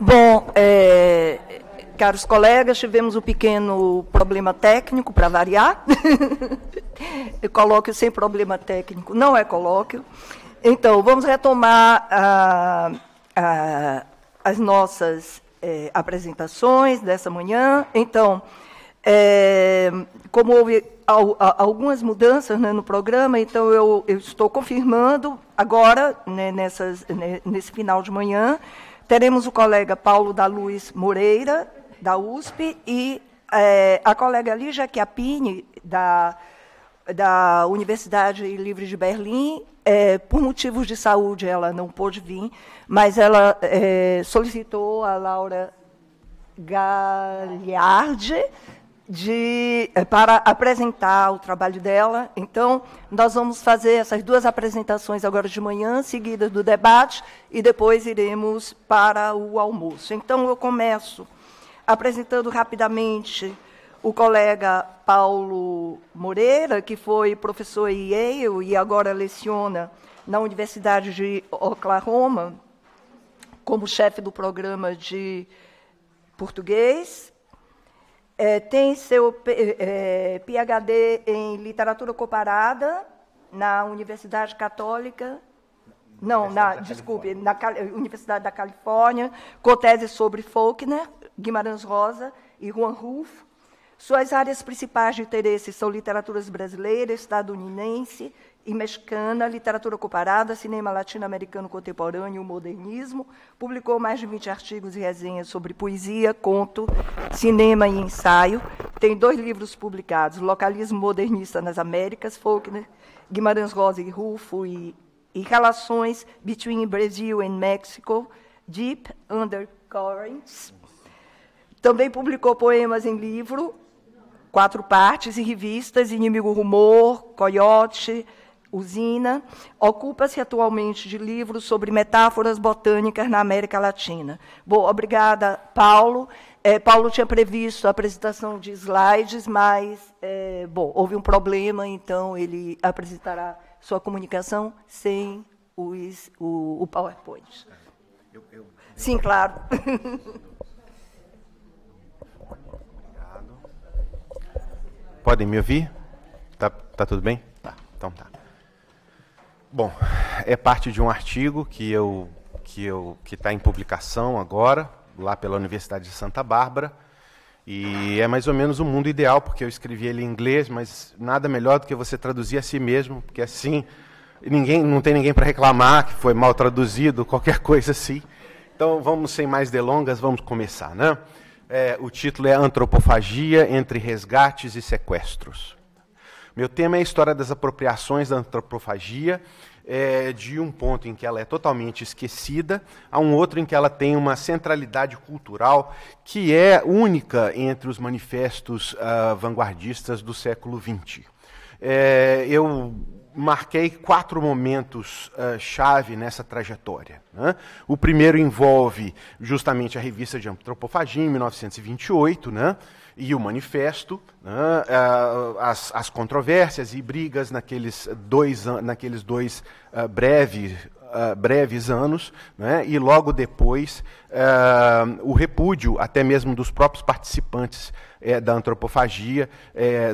Bom, caros colegas, tivemos um pequeno problema técnico, para variar. Colóquio sem problema técnico não é colóquio. Então, vamos retomar as nossas apresentações dessa manhã. Então, como houve algumas mudanças, né, no programa, então eu estou confirmando agora, né, nesse final de manhã, teremos o colega Paulo da Luz Moreira, da USP, e a colega Lígia Chiappini, da Universidade Livre de Berlim. Por motivos de saúde, ela não pôde vir, mas ela solicitou a Laura Gagliardi para apresentar o trabalho dela. Então, nós vamos fazer essas duas apresentações agora de manhã, seguidas do debate, e depois iremos para o almoço. Então, eu começo apresentando rapidamente o colega Paulo Moreira, que foi professor em Yale e agora leciona na Universidade de Oklahoma, como chefe do programa de português. Tem seu PhD em literatura comparada na Universidade Católica, na Universidade da Califórnia, com tese sobre Faulkner, Guimarães Rosa e Juan Rulfo. Suas áreas principais de interesse são literaturas brasileira, estadunidense e mexicana, literatura comparada, cinema latino-americano contemporâneo e o modernismo. Publicou mais de 20 artigos e resenhas sobre poesia, conto, cinema e ensaio. Tem 2 livros publicados, Localismo Modernista nas Américas, Faulkner, Guimarães Rosa e Rulfo, e Relações Between Brazil and Mexico, Deep Undercurrents. Também publicou poemas em livro, 4 partes, e revistas, Inimigo Rumor, Coyote, Usina. Ocupa-se atualmente de livros sobre metáforas botânicas na América Latina. Bom, obrigada, Paulo. Paulo tinha previsto a apresentação de slides, mas, houve um problema, então ele apresentará sua comunicação sem o PowerPoint. Sim, claro. Podem me ouvir? Tá tudo bem? Tá, então tá. Bom, é parte de um artigo que está em publicação agora, lá pela Universidade de Santa Bárbara, e é mais ou menos o mundo ideal, porque eu escrevi ele em inglês, mas nada melhor do que você traduzir a si mesmo, porque assim não tem ninguém para reclamar que foi mal traduzido, qualquer coisa assim. Então, vamos, sem mais delongas, vamos começar, né? O título é Antropofagia entre resgates e sequestros. Meu tema é a história das apropriações da antropofagia, de um ponto em que ela é totalmente esquecida, a um outro em que ela tem uma centralidade cultural que é única entre os manifestos vanguardistas do século XX. Eu marquei 4 momentos chave nessa trajetória, né? O primeiro envolve justamente a revista de antropofagia, em 1928, né? E o manifesto, né? As controvérsias e brigas naqueles dois breves anos, né? E logo depois o repúdio, até mesmo dos próprios participantes da antropofagia,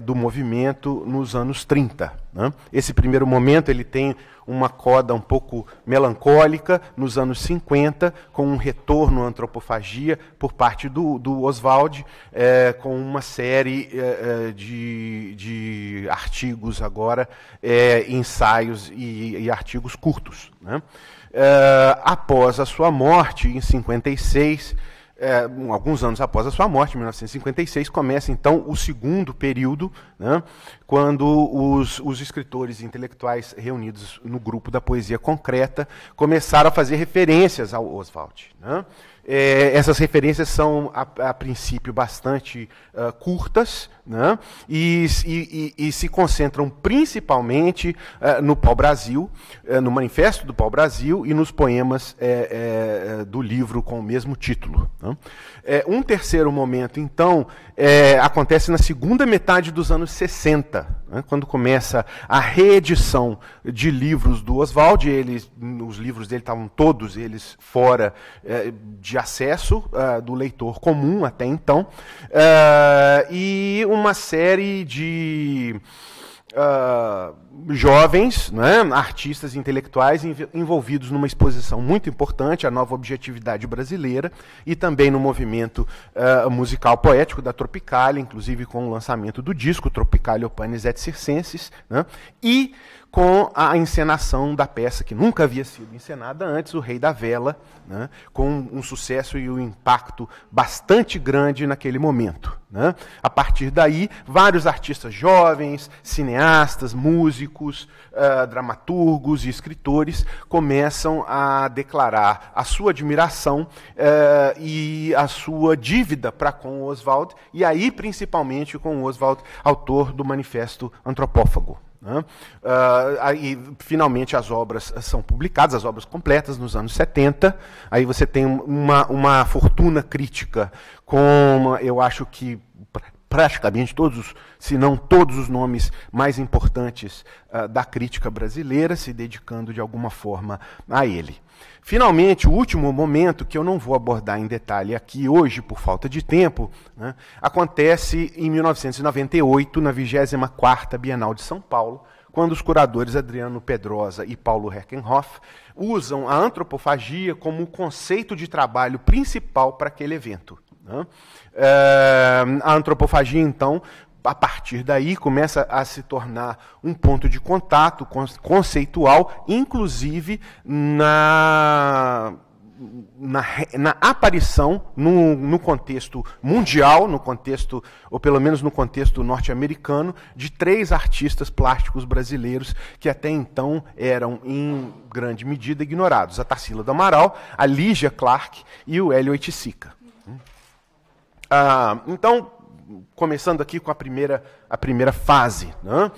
do movimento nos anos 30. Né? Esse primeiro momento ele tem uma coda um pouco melancólica nos anos 50, com um retorno à antropofagia por parte do Oswald, com uma série de artigos agora, ensaios e artigos curtos. Né? Após a sua morte, em 56, alguns anos após a sua morte, em 1956, começa, então, o segundo período, né, quando os escritores intelectuais reunidos no grupo da poesia concreta começaram a fazer referências ao Oswald. Né? Essas referências são, a princípio, bastante curtas, né? E se concentram principalmente no Pau-Brasil, no Manifesto do Pau-Brasil e nos poemas do livro com o mesmo título. Né? Um terceiro momento, então, acontece na segunda metade dos anos 60, 70, né, quando começa a reedição de livros do Oswald. Os livros dele estavam todos eles fora de acesso do leitor comum até então, e uma série de jovens, né, artistas intelectuais envolvidos numa exposição muito importante, a Nova Objetividade Brasileira, e também no movimento musical poético da Tropicália, inclusive com o lançamento do disco Tropicália Panis et Circenses, né, e com a encenação da peça que nunca havia sido encenada antes, O Rei da Vela, né, com um sucesso e um impacto bastante grande naquele momento, né. A partir daí, vários artistas jovens, cineastas, músicos, dramaturgos e escritores começam a declarar a sua admiração e a sua dívida para com o Oswald, e aí principalmente com o Oswald, autor do Manifesto Antropófago. Aí, finalmente, as obras são publicadas, as obras completas, nos anos 70. Aí você tem uma fortuna crítica com, eu acho que praticamente todos, se não todos os nomes mais importantes da crítica brasileira, se dedicando de alguma forma a ele. Finalmente, o último momento, que eu não vou abordar em detalhe aqui hoje, por falta de tempo, né, acontece em 1998, na 24ª Bienal de São Paulo, quando os curadores Adriano Pedrosa e Paulo Herkenhoff usam a antropofagia como o conceito de trabalho principal para aquele evento, né. A antropofagia, então, a partir daí, começa a se tornar um ponto de contato conceitual, inclusive na aparição, no contexto mundial, no contexto, ou pelo menos no contexto norte-americano, de 3 artistas plásticos brasileiros que até então eram, em grande medida, ignorados: a Tarsila do Amaral, a Lígia Clark e o Hélio Oiticica. Então, começando aqui com a primeira fase, né?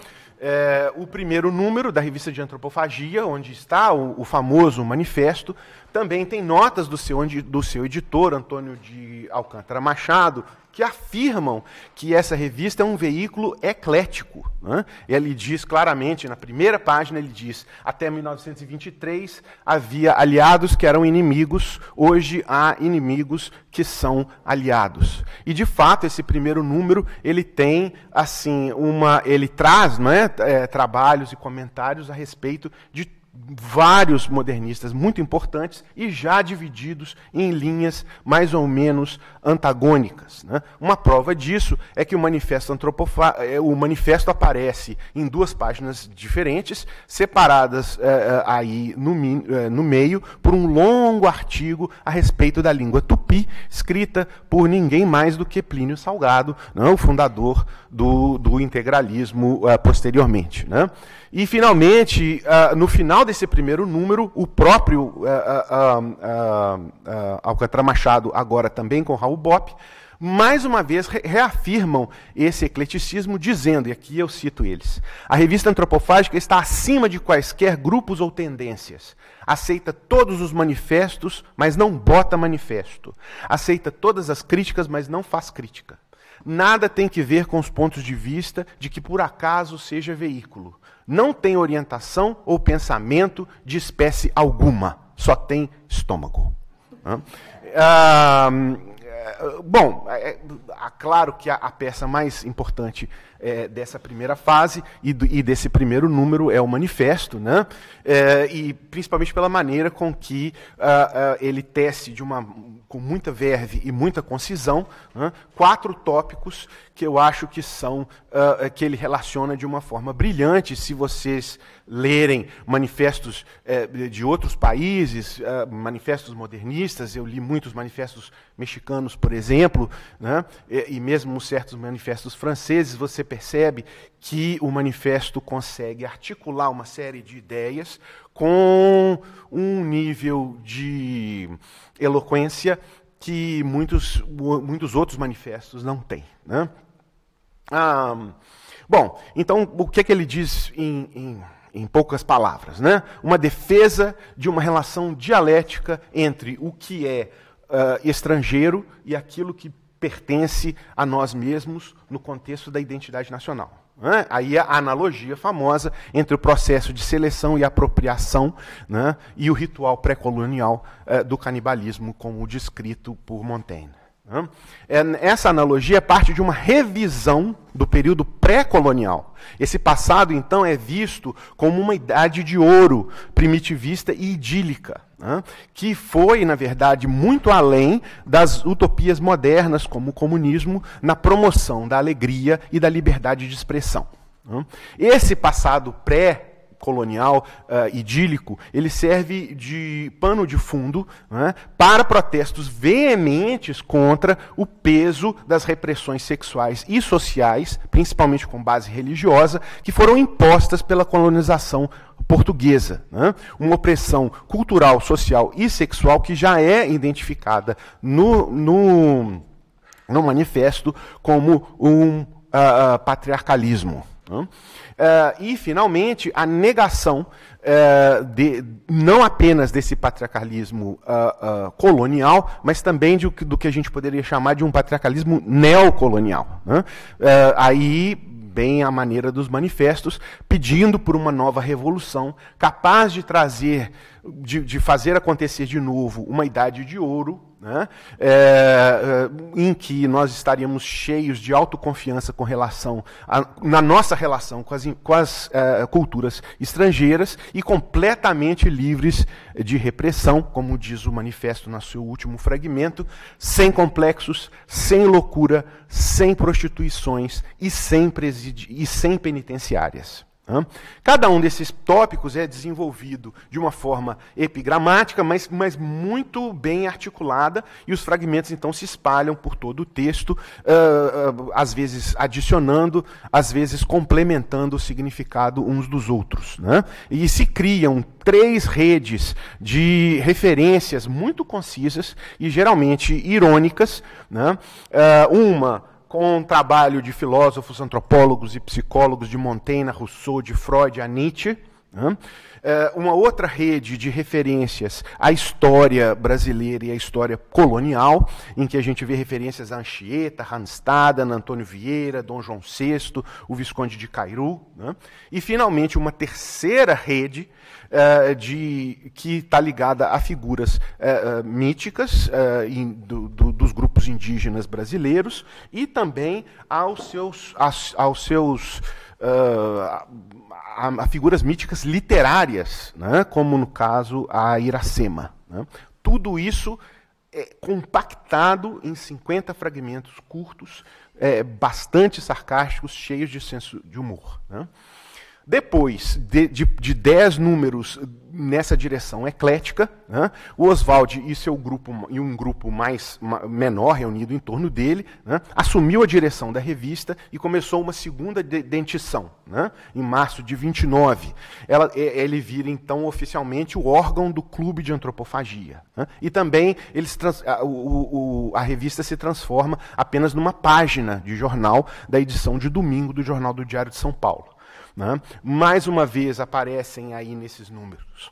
O primeiro número da revista de Antropofagia, onde está o famoso manifesto, também tem notas do seu editor, Antônio de Alcântara Machado, que afirmam que essa revista é um veículo eclético, né? Ele diz claramente, na primeira página, ele diz: até 1923 havia aliados que eram inimigos, hoje há inimigos que são aliados. E, de fato, esse primeiro número, ele tem, assim, ele traz, não é, trabalhos e comentários a respeito de vários modernistas muito importantes e já divididos em linhas mais ou menos antagônicas, né? Uma prova disso é que o manifesto aparece em 2 páginas diferentes, separadas aí no meio por um longo artigo a respeito da língua tupi, escrita por ninguém mais do que Plínio Salgado, né, o fundador do integralismo posteriormente, né? E, finalmente, no final desse primeiro número, o próprio Alcântara Machado, agora também com Raul Bopp, mais uma vez reafirmam esse ecleticismo, dizendo, e aqui eu cito eles: a revista antropofágica está acima de quaisquer grupos ou tendências. Aceita todos os manifestos, mas não bota manifesto. Aceita todas as críticas, mas não faz crítica. Nada tem que ver com os pontos de vista de que por acaso seja veículo. Não tem orientação ou pensamento de espécie alguma. Só tem estômago. Bom, claro que a peça mais importante dessa primeira fase e desse primeiro número é o manifesto, né? E principalmente pela maneira com que ele tece com muita verve e muita concisão, né, 4 tópicos que eu acho que que ele relaciona de uma forma brilhante. Se vocês lerem manifestos de outros países, manifestos modernistas, eu li muitos manifestos mexicanos, por exemplo, né, e mesmo certos manifestos franceses, você percebe que o manifesto consegue articular uma série de ideias com um nível de eloquência que muitos outros manifestos não têm, né? Bom, então, o que ele diz em poucas palavras, né? Uma defesa de uma relação dialética entre o que é estrangeiro e aquilo que pertence a nós mesmos no contexto da identidade nacional. né? Aí a analogia famosa entre o processo de seleção e apropriação, né, e o ritual pré-colonial do canibalismo, como descrito por Montaigne. Né? Essa analogia é parte de uma revisão do período pré-colonial. Esse passado, então, é visto como uma idade de ouro primitivista e idílica, né, que foi, na verdade, muito além das utopias modernas, como o comunismo, na promoção da alegria e da liberdade de expressão. Né? Esse passado pré-colonial idílico, ele serve de pano de fundo, né, para protestos veementes contra o peso das repressões sexuais e sociais, principalmente com base religiosa, que foram impostas pela colonização portuguesa, né? Uma opressão cultural, social e sexual que já é identificada no manifesto como um patriarcalismo. Né? E, finalmente, a negação não apenas desse patriarcalismo colonial, mas também do que a gente poderia chamar de um patriarcalismo neocolonial. Né? Aí, bem à maneira dos manifestos, pedindo por uma nova revolução capaz de trazer, de fazer acontecer de novo uma idade de ouro, né, em que nós estaríamos cheios de autoconfiança com relação na nossa relação com as culturas estrangeiras e completamente livres de repressão, como diz o manifesto no seu último fragmento, sem complexos, sem loucura, sem prostituições e sem penitenciárias. Cada um desses tópicos é desenvolvido de uma forma epigramática, mas muito bem articulada, e os fragmentos então se espalham por todo o texto, às vezes adicionando, às vezes complementando o significado uns dos outros. Né? E se criam 3 redes de referências muito concisas e geralmente irônicas, né? Uma com um trabalho de filósofos, antropólogos e psicólogos de Montaigne, Rousseau, de Freud a Nietzsche. Né? Uma outra rede de referências à história brasileira e à história colonial, em que a gente vê referências a Anchieta, Randstaden, Antônio Vieira, Dom João VI, o Visconde de Cairu. Né? E, finalmente, uma terceira rede que está ligada a figuras míticas dos grupos indígenas brasileiros e também a figuras míticas literárias, né, como no caso a Iracema. Né. Tudo isso é compactado em 50 fragmentos curtos, bastante sarcásticos, cheios de senso de humor. Né. Depois de 10 números nessa direção eclética, né, o Oswald e seu grupo, e um grupo menor reunido em torno dele, né, assumiu a direção da revista e começou uma segunda dentição, né, em março de 29. Ele vira, então, oficialmente o órgão do Clube de Antropofagia. Né, e também a revista se transforma apenas numa página de jornal da edição de domingo do Jornal do Diário de São Paulo. Né? Mais uma vez aparecem aí nesses números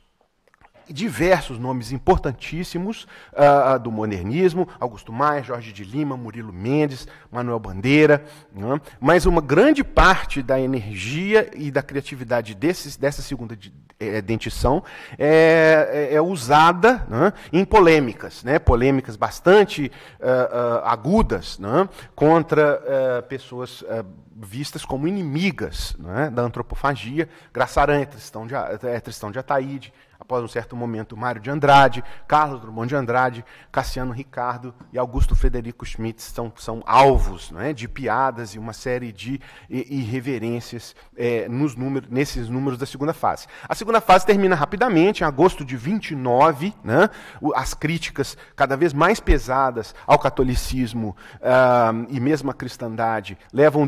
diversos nomes importantíssimos do modernismo: Augusto Maia, Jorge de Lima, Murilo Mendes, Manuel Bandeira. Né? Mas uma grande parte da energia e da criatividade dessa segunda dentição é usada, né, em polêmicas, né? Polêmicas bastante agudas, né, contra pessoas vistas como inimigas, né, da antropofagia. Graça Aranha, Tristão de Ataíde, após um certo momento, Mário de Andrade, Carlos Drummond de Andrade, Cassiano Ricardo e Augusto Frederico Schmidt são alvos, né, de piadas e uma série de irreverências nesses números da segunda fase. A segunda fase termina rapidamente, em agosto de 29, né, as críticas cada vez mais pesadas ao catolicismo e mesmo à cristandade levam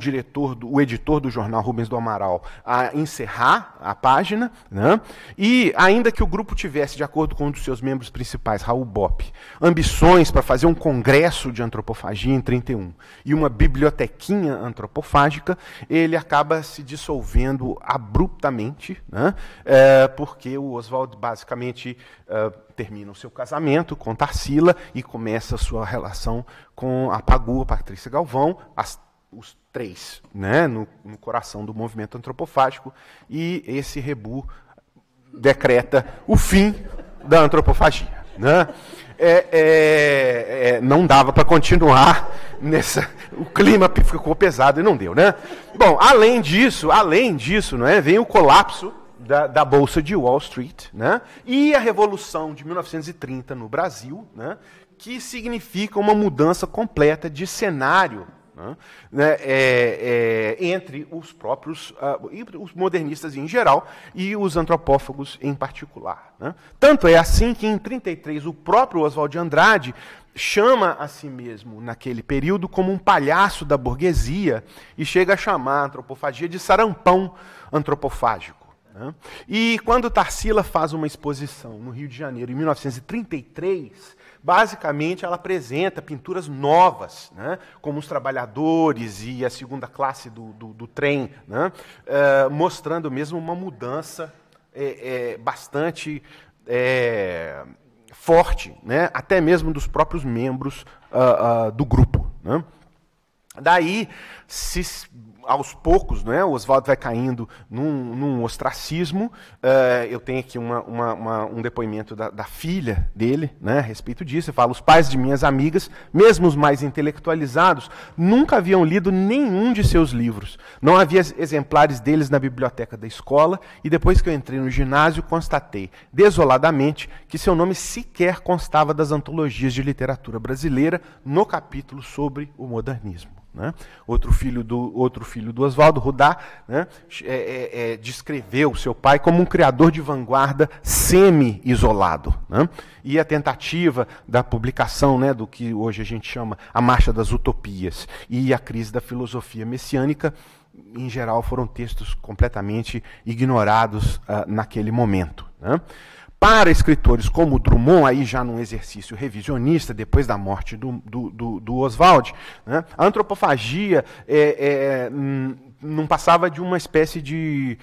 o editor do jornal, Rubens do Amaral, a encerrar a página, né, e ainda que o grupo tivesse, de acordo com um dos seus membros principais, Raul Bopp, ambições para fazer um congresso de antropofagia em 31 e uma bibliotequinha antropofágica, ele acaba se dissolvendo abruptamente, né, porque o Oswald basicamente termina o seu casamento com Tarsila e começa a sua relação com a Pagu, a Patrícia Galvão, as os três, né, no coração do movimento antropofágico, e esse rebu decreta o fim da antropofagia. Né? Não dava para continuar o clima ficou pesado e não deu, né? Bom, além disso, né, vem o colapso da Bolsa de Wall Street, né, e a Revolução de 1930 no Brasil, né, que significa uma mudança completa de cenário, né, entre os próprios os modernistas em geral e os antropófagos em particular. Né? Tanto é assim que, em 1933, o próprio Oswald de Andrade chama a si mesmo, naquele período, como um palhaço da burguesia e chega a chamar a antropofagia de sarampão antropofágico. Né? E quando Tarsila faz uma exposição no Rio de Janeiro, em 1933, basicamente, ela apresenta pinturas novas, né, como os trabalhadores e a segunda classe do trem, né, mostrando mesmo uma mudança bastante forte, né, até mesmo dos próprios membros do grupo. Né. Daí, aos poucos, né, o Oswald vai caindo num ostracismo. Eu tenho aqui um depoimento da filha dele, né, a respeito disso. Ele fala: os pais de minhas amigas, mesmo os mais intelectualizados, nunca haviam lido nenhum de seus livros. Não havia exemplares deles na biblioteca da escola, e depois que eu entrei no ginásio, constatei, desoladamente, que seu nome sequer constava das antologias de literatura brasileira no capítulo sobre o modernismo. Né? Outro filho do Oswaldo, Rudá, né, descreveu seu pai como um criador de vanguarda semi-isolado. Né? E a tentativa da publicação, né, do que hoje a gente chama a Marcha das Utopias e a crise da filosofia messiânica, em geral, foram textos completamente ignorados naquele momento. Né? Para escritores como Drummond, aí já num exercício revisionista, depois da morte do Oswald, né, a antropofagia não passava de uma espécie de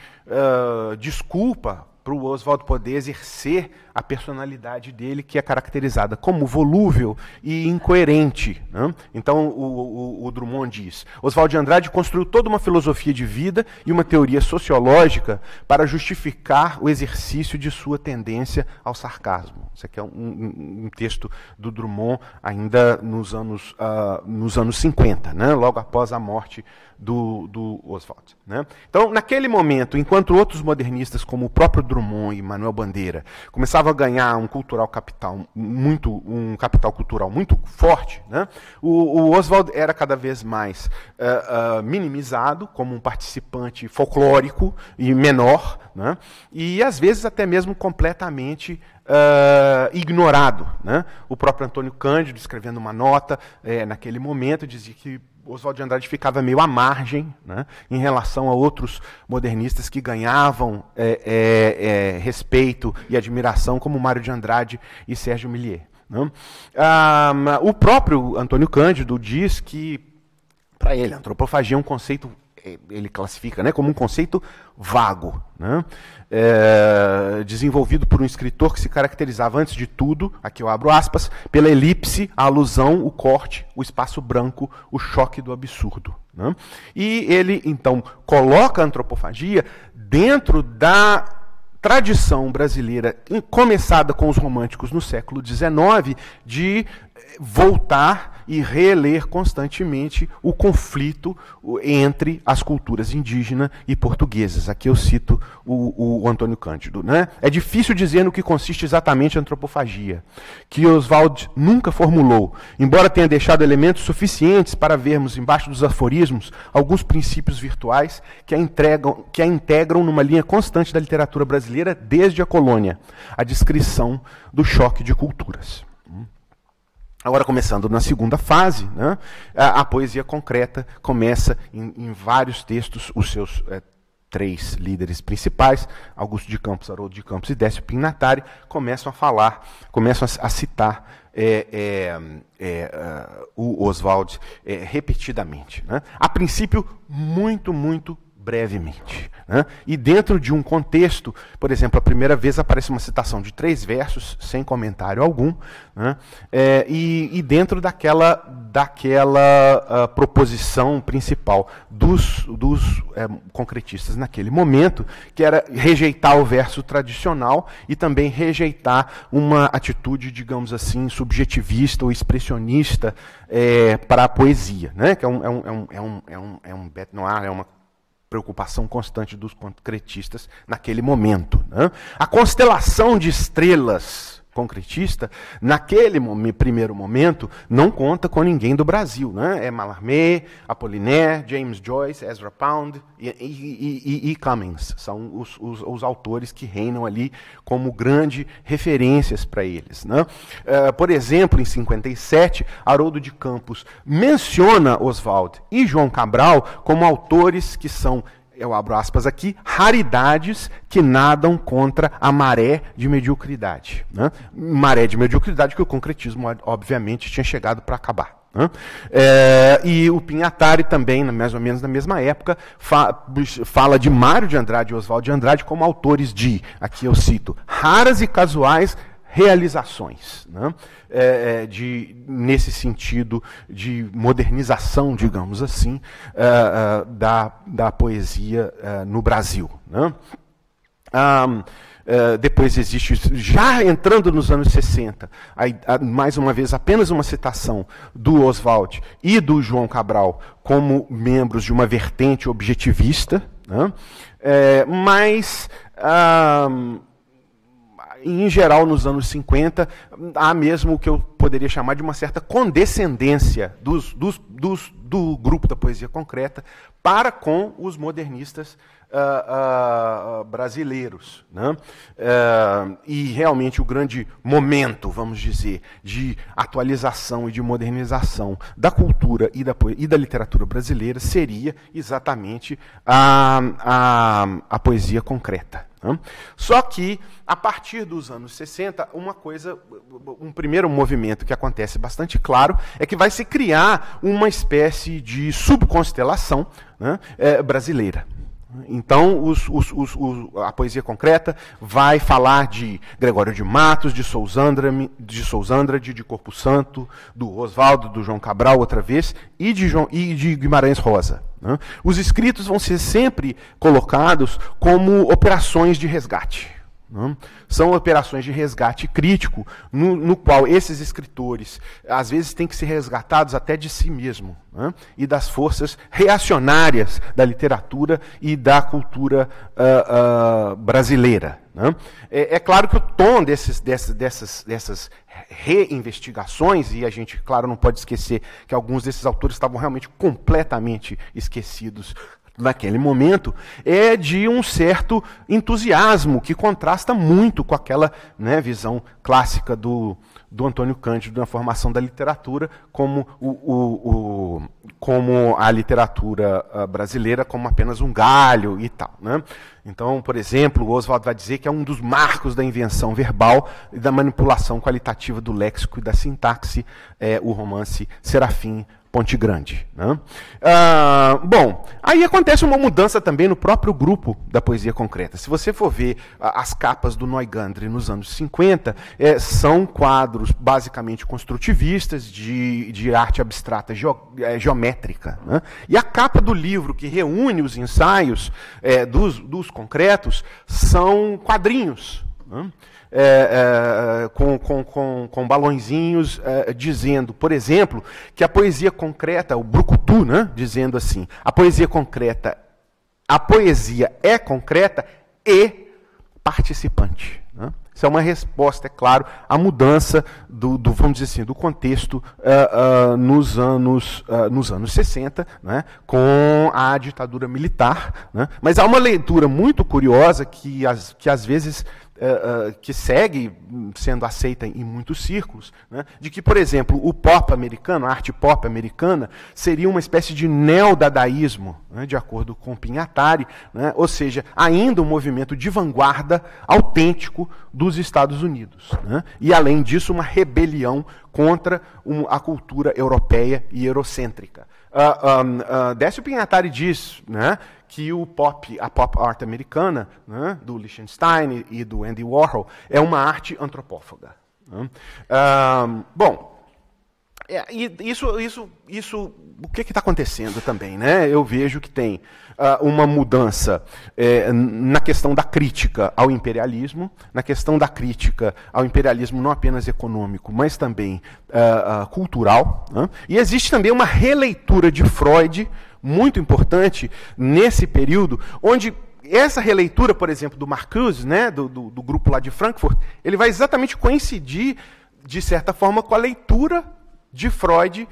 desculpa para o Oswald poder exercer a personalidade dele, que é caracterizada como volúvel e incoerente. Né? Então, o Drummond diz: Oswald de Andrade construiu toda uma filosofia de vida e uma teoria sociológica para justificar o exercício de sua tendência ao sarcasmo. Isso aqui é um texto do Drummond ainda nos anos 50, né? Logo após a morte do Oswald. Né? Então, naquele momento, enquanto outros modernistas, como o próprio Drummond e Manuel Bandeira, começavam a ganhar um capital cultural muito forte, né? O Oswald era cada vez mais minimizado como um participante folclórico e menor, né? E às vezes até mesmo completamente ignorado. Né? O próprio Antônio Cândido, escrevendo uma nota naquele momento, dizia que Oswald de Andrade ficava meio à margem, né, em relação a outros modernistas que ganhavam respeito e admiração, como Mário de Andrade e Sérgio Millier. Né? O próprio Antônio Cândido diz que, para ele, a antropofagia é um conceito, ele classifica, né, como um conceito vago, né, desenvolvido por um escritor que se caracterizava, antes de tudo, aqui eu abro aspas, pela elipse, a alusão, o corte, o espaço branco, o choque do absurdo. Né? E ele, então, coloca a antropofagia dentro da tradição brasileira, começada com os românticos no século XIX, de voltar e reler constantemente o conflito entre as culturas indígena e portuguesas. Aqui eu cito o Antônio Cândido. Né? É difícil dizer no que consiste exatamente a antropofagia, que Oswald nunca formulou, embora tenha deixado elementos suficientes para vermos embaixo dos aforismos alguns princípios virtuais que a integram numa linha constante da literatura brasileira desde a colônia, a descrição do choque de culturas. Agora, começando na segunda fase, né, a poesia concreta começa em vários textos. Os seus três líderes principais, Augusto de Campos, Haroldo de Campos e Décio Pignatari, começam a citar o Oswald repetidamente. Né? A princípio, muito brevemente. Né? E dentro de um contexto, por exemplo, a primeira vez aparece uma citação de 3 versos, sem comentário algum, né? E dentro daquela proposição principal dos concretistas naquele momento, que era rejeitar o verso tradicional e também rejeitar uma atitude, digamos assim, subjetivista ou expressionista para a poesia, né? Que é um bête noire, é uma preocupação constante dos concretistas naquele momento. Né? A constelação de estrelas concretista, naquele primeiro momento, não conta com ninguém do Brasil. Né? É Mallarmé, Apollinaire, James Joyce, Ezra Pound e Cummings. São os autores que reinam ali como grandes referências para eles. Né? Por exemplo, em 57, Haroldo de Campos menciona Oswald e João Cabral como autores que são, eu abro aspas aqui, raridades que nadam contra a maré de mediocridade. Né? Maré de mediocridade que o concretismo, obviamente, tinha chegado para acabar. Né? E o Pinhatari também, mais ou menos na mesma época, fala de Mário de Andrade e Oswald de Andrade como autores de, aqui eu cito, raras e casuais realizações, né? Nesse sentido de modernização, digamos assim, da poesia no Brasil. Né? Depois existe, já entrando nos anos 60, mais uma vez apenas uma citação do Oswald e do João Cabral como membros de uma vertente objetivista, né? Mas em geral, nos anos 50, há mesmo o que eu poderia chamar de uma certa condescendência do grupo da poesia concreta para com os modernistas brasileiros. Né? E realmente o grande momento, vamos dizer, de atualização e de modernização da cultura e da literatura brasileira seria exatamente a poesia concreta. Só que, a partir dos anos 60, um primeiro movimento que acontece bastante claro é que vai se criar uma espécie de subconstelação, né, brasileira. Então, a poesia concreta vai falar de Gregório de Matos, de Sousandrade, de Corpo Santo, do Oswaldo, do João Cabral, outra vez, e de Guimarães Rosa. Né? Os escritos vão ser sempre colocados como operações de resgate. Né? São operações de resgate crítico, no qual esses escritores, às vezes, têm que ser resgatados até de si mesmo, né? E das forças reacionárias da literatura e da cultura brasileira. Né? É claro que o tom dessas reinvestigações, e a gente, claro, não pode esquecer que alguns desses autores estavam realmente completamente esquecidos naquele momento, é de um certo entusiasmo que contrasta muito com aquela, né, visão clássica do Antônio Cândido na formação da literatura, como a literatura brasileira como apenas um galho e tal. Né? Então, por exemplo, o Oswald vai dizer que é um dos marcos da invenção verbal e da manipulação qualitativa do léxico e da sintaxe, o romance Serafim Ponte Grande. Né? Bom, aí acontece uma mudança também no próprio grupo da poesia concreta. Se você for ver as capas do Neugandre nos anos 50, são quadros basicamente construtivistas de arte abstrata geométrica. Né? E a capa do livro que reúne os ensaios dos concretos são quadrinhos. Né? Com balõezinhos dizendo, por exemplo, que a poesia concreta, o brucutu, né, dizendo assim, a poesia é concreta e participante. Né? Isso é uma resposta, é claro, à mudança vamos dizer assim, do contexto nos anos 60, né, com a ditadura militar. Né? Mas há uma leitura muito curiosa que às vezes que segue sendo aceita em muitos círculos, né, de que, por exemplo, o pop americano, a arte pop americana, seria uma espécie de neodadaísmo, né, de acordo com Pinhatari, né, ou seja, ainda um movimento de vanguarda autêntico dos Estados Unidos. Né, e, além disso, uma rebelião contra a cultura europeia e eurocêntrica. Décio Pinhatari diz, né, que a pop art americana, né, do Lichtenstein e do Andy Warhol, é uma arte antropófaga. Né? Bom, isso, o que está acontecendo também, né? Eu vejo que tem uma mudança na questão da crítica ao imperialismo, na questão da crítica ao imperialismo não apenas econômico, mas também cultural. Né? E existe também uma releitura de Freud muito importante nesse período, onde essa releitura, por exemplo, do Marcuse, né, do grupo lá de Frankfurt, ele vai exatamente coincidir, de certa forma, com a leitura de Freud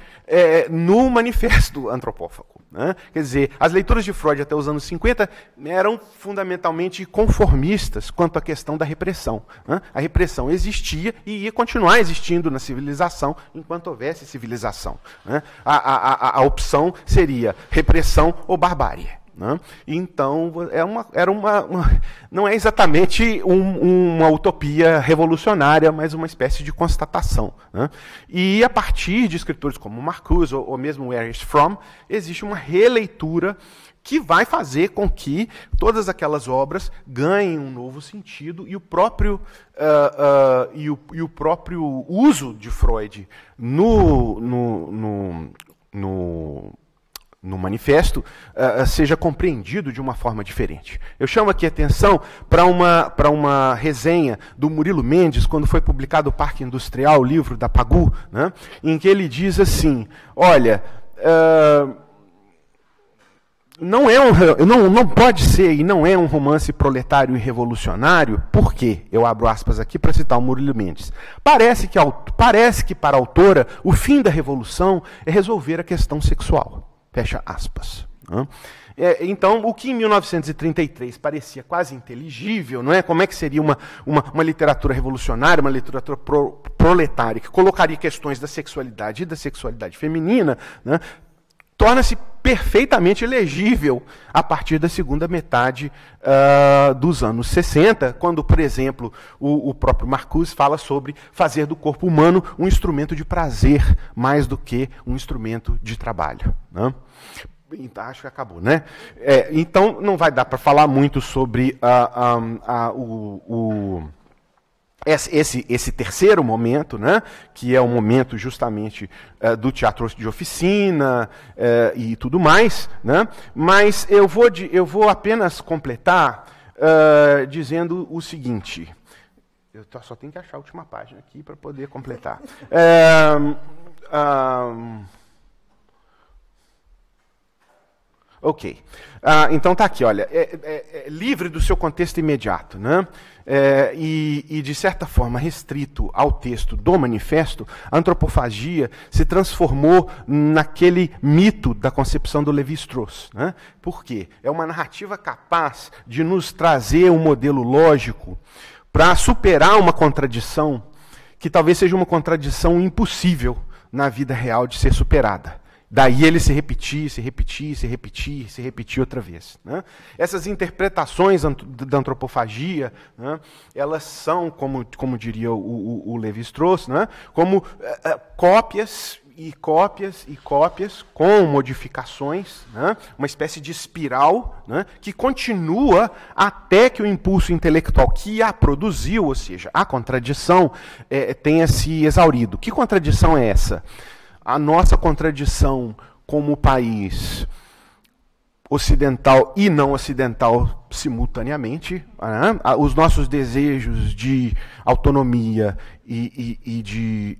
no Manifesto Antropófago. Né? Quer dizer, as leituras de Freud até os anos 50 eram fundamentalmente conformistas quanto à questão da repressão. Né? A repressão existia e ia continuar existindo na civilização enquanto houvesse civilização. Né? A opção seria repressão ou barbárie. Né? Então, não é exatamente uma utopia revolucionária, mas uma espécie de constatação. Né? E a partir de escritores como Marcuse ou mesmo Erich Fromm, existe uma releitura que vai fazer com que todas aquelas obras ganhem um novo sentido e o próprio uso de Freud no manifesto seja compreendido de uma forma diferente. Eu chamo aqui a atenção para uma resenha do Murilo Mendes, quando foi publicado o Parque Industrial, o livro da Pagu, né, em que ele diz assim, olha, não pode ser e não é um romance proletário e revolucionário, porque, eu abro aspas aqui para citar o Murilo Mendes, parece que para a autora o fim da revolução é resolver a questão sexual. Fecha aspas. Né? Então, o que em 1933 parecia quase inteligível, não é? Como é que seria uma literatura revolucionária, uma literatura proletária, que colocaria questões da sexualidade e da sexualidade feminina, né? Torna-se perfeitamente elegível a partir da segunda metade dos anos 60, quando, por exemplo, o próprio Marcuse fala sobre fazer do corpo humano um instrumento de prazer, mais do que um instrumento de trabalho. Né? Acho que acabou, né? Então, não vai dar para falar muito sobre esse terceiro momento, né, que é o momento justamente do teatro de oficina e tudo mais, né, mas eu vou apenas completar dizendo o seguinte. Eu só tenho que achar a última página aqui para poder completar. Ok. Então está aqui, olha, livre do seu contexto imediato, né? E, de certa forma, restrito ao texto do manifesto, a antropofagia se transformou naquele mito da concepção do Lévi-Strauss. Né? Por quê? É uma narrativa capaz de nos trazer um modelo lógico para superar uma contradição que talvez seja uma contradição impossível na vida real de ser superada. Daí ele se repetir outra vez. Né? Essas interpretações da antropofagia, né, elas são, como diria o Lévi-Strauss, né, como cópias com modificações, né, uma espécie de espiral, né, que continua até que o impulso intelectual que a produziu, ou seja, a contradição, tenha se exaurido. Que contradição é essa? A nossa contradição como país ocidental e não ocidental simultaneamente, né? Os nossos desejos de autonomia e de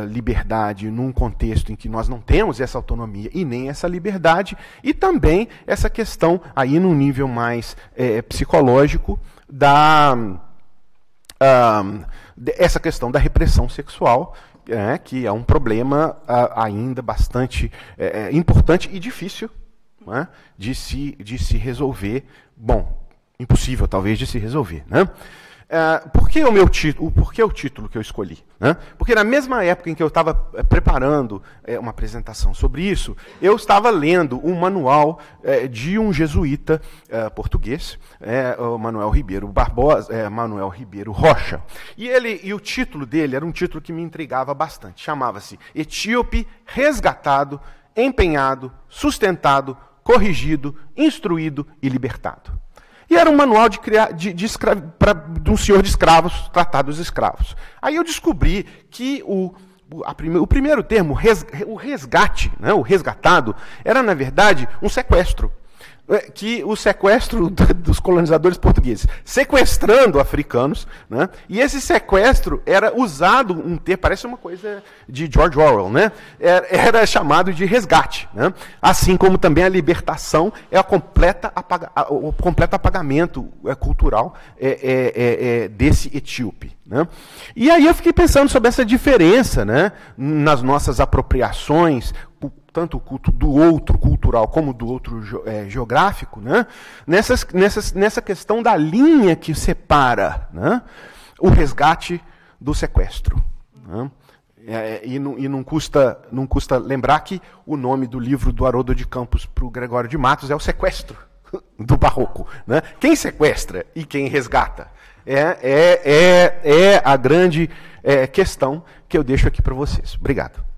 liberdade num contexto em que nós não temos essa autonomia e nem essa liberdade, e também essa questão aí num nível mais psicológico essa questão da repressão sexual, que é um problema ainda bastante importante e difícil, né, de se resolver. Bom, impossível talvez de se resolver. Né? Por que o título que eu escolhi? Né? Porque na mesma época em que eu estava preparando uma apresentação sobre isso, eu estava lendo um manual de um jesuíta português, o Manuel Ribeiro Rocha. E o título dele era um título que me intrigava bastante. Chamava-se Etíope Resgatado empenhado, sustentado, corrigido, instruído e libertado. E era um manual de um senhor de escravos, tratar dos escravos. Aí eu descobri que o primeiro termo, o resgate, né, o resgatado, era, na verdade, um sequestro. Que o sequestro dos colonizadores portugueses, sequestrando africanos, né? E esse sequestro era usado, parece uma coisa de George Orwell, né? Era chamado de resgate, né? Assim como também a libertação é o completo apagamento cultural desse etíope. Né? E aí eu fiquei pensando sobre essa diferença, né, nas nossas apropriações, tanto o culto do outro cultural como do outro geográfico, né? Nessa questão da linha que separa, né, o resgate do sequestro. Né? E não custa lembrar que o nome do livro do Haroldo de Campos para o Gregório de Matos é O Sequestro do Barroco. Né? Quem sequestra e quem resgata é a grande questão que eu deixo aqui para vocês. Obrigado.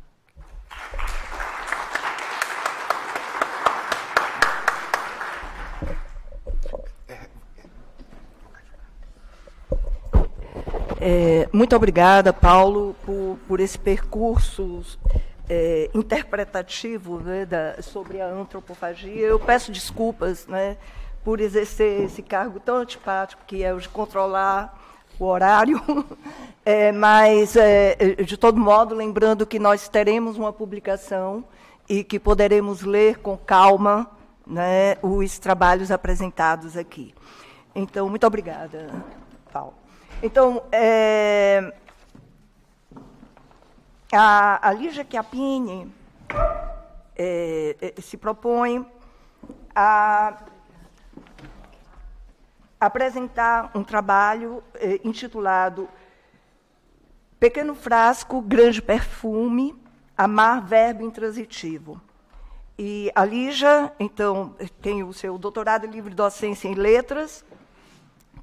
Muito obrigada, Paulo, por esse percurso interpretativo, né, sobre a antropofagia. Eu peço desculpas, né, por exercer esse cargo tão antipático, que é o de controlar o horário, mas, de todo modo, lembrando que nós teremos uma publicação e que poderemos ler com calma, né, os trabalhos apresentados aqui. Então, muito obrigada, Paulo. Então, a Lígia Chiappini se propõe a apresentar um trabalho intitulado Pequeno Frasco, Grande Perfume, Amar, Verbo Intransitivo. E a Lígia, então, tem o seu doutorado em livre-docência em letras,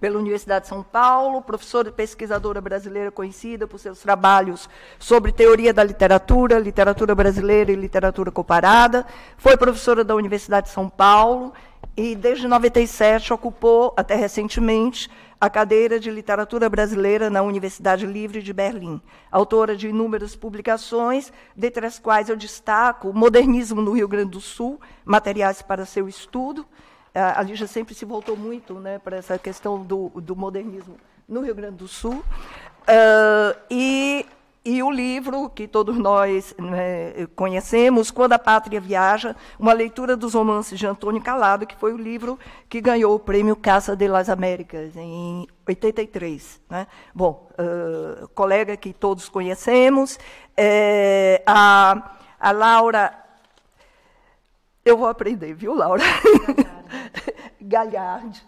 pela Universidade de São Paulo, professora e pesquisadora brasileira conhecida por seus trabalhos sobre teoria da literatura, literatura brasileira e literatura comparada. Foi professora da Universidade de São Paulo e, desde 97, ocupou, até recentemente, a cadeira de literatura brasileira na Universidade Livre de Berlim. Autora de inúmeras publicações, dentre as quais eu destaco o Modernismo no Rio Grande do Sul, materiais para seu estudo. A Lígia sempre se voltou muito, né, para essa questão do modernismo no Rio Grande do Sul. E o livro que todos nós, né, conhecemos, Quando a Pátria Viaja, uma leitura dos romances de Antônio Calado, que foi o livro que ganhou o prêmio Casa de las Américas, em 83. Né? Bom, colega que todos conhecemos, a Laura... Eu vou aprender, viu, Laura? Galhardi.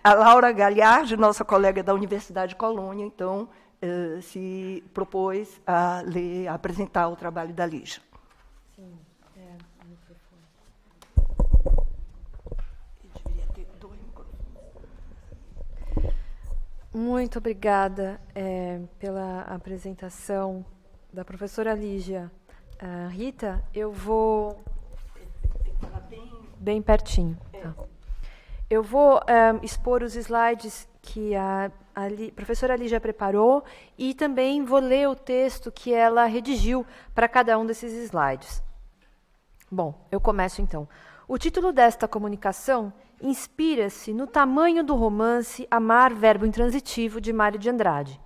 A Laura Galhardi, nossa colega da Universidade de Colônia, então, se propôs a apresentar o trabalho da Lígia. Sim, o microfone. Eu deveria ter 2 microfones. Muito obrigada pela apresentação da professora Lígia. Rita, eu vou... Bem pertinho. Tá. Eu vou expor os slides que a professora Lígia preparou e também vou ler o texto que ela redigiu para cada um desses slides. Bom, eu começo então. O título desta comunicação inspira-se no tamanho do romance Amar, Verbo Intransitivo, de Mário de Andrade.